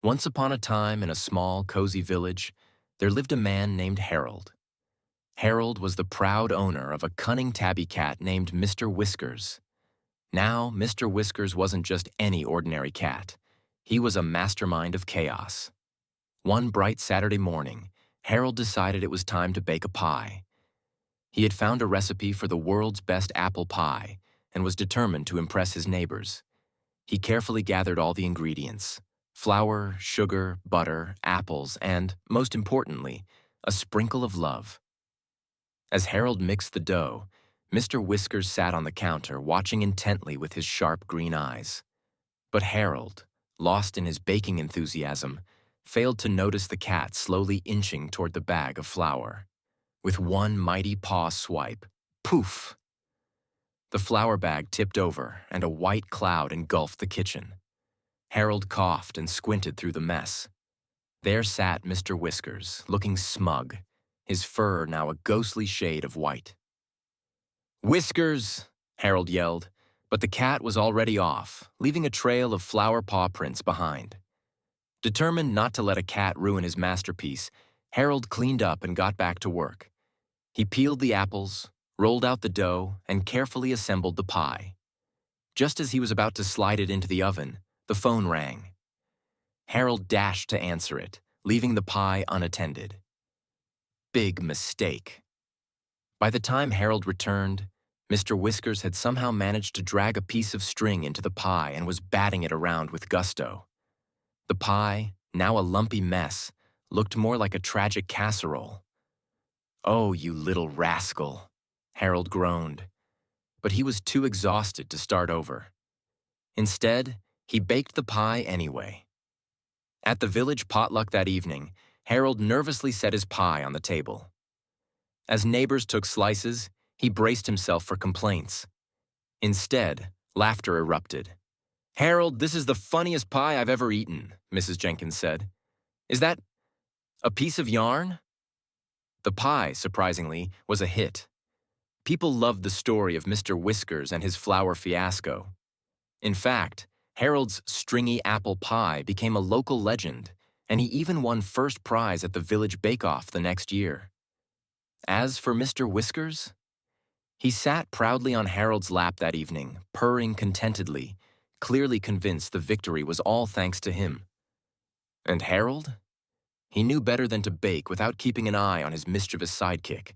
Once upon a time, in a small, cozy village, there lived a man named Harold. Harold was the proud owner of a cunning tabby cat named Mr. Whiskers. Now, Mr. Whiskers wasn't just any ordinary cat. He was a mastermind of chaos. One bright Saturday morning, Harold decided it was time to bake a pie. He had found a recipe for the world's best apple pie and was determined to impress his neighbors. He carefully gathered all the ingredients: flour, sugar, butter, apples, and, most importantly, a sprinkle of love. As Harold mixed the dough, Mr. Whiskers sat on the counter, watching intently with his sharp green eyes. But Harold, lost in his baking enthusiasm, failed to notice the cat slowly inching toward the bag of flour. With one mighty paw swipe, poof! The flour bag tipped over, and a white cloud engulfed the kitchen. Harold coughed and squinted through the mess. There sat Mr. Whiskers, looking smug, his fur now a ghostly shade of white. "Whiskers!" Harold yelled, but the cat was already off, leaving a trail of flour paw prints behind. Determined not to let a cat ruin his masterpiece, Harold cleaned up and got back to work. He peeled the apples, rolled out the dough, and carefully assembled the pie. Just as he was about to slide it into the oven, the phone rang. Harold dashed to answer it, leaving the pie unattended. Big mistake. By the time Harold returned, Mr. Whiskers had somehow managed to drag a piece of string into the pie and was batting it around with gusto. The pie, now a lumpy mess, looked more like a tragic casserole. "Oh, you little rascal," Harold groaned. But he was too exhausted to start over. Instead, he baked the pie anyway. At the village potluck that evening, Harold nervously set his pie on the table. As neighbors took slices, he braced himself for complaints. Instead, laughter erupted. "Harold, this is the funniest pie I've ever eaten," Mrs. Jenkins said. "Is that a piece of yarn?" The pie, surprisingly, was a hit. People loved the story of Mr. Whiskers and his flour fiasco. In fact, Harold's stringy apple pie became a local legend, and he even won first prize at the village bake-off the next year. As for Mr. Whiskers, he sat proudly on Harold's lap that evening, purring contentedly, clearly convinced the victory was all thanks to him. And Harold? He knew better than to bake without keeping an eye on his mischievous sidekick.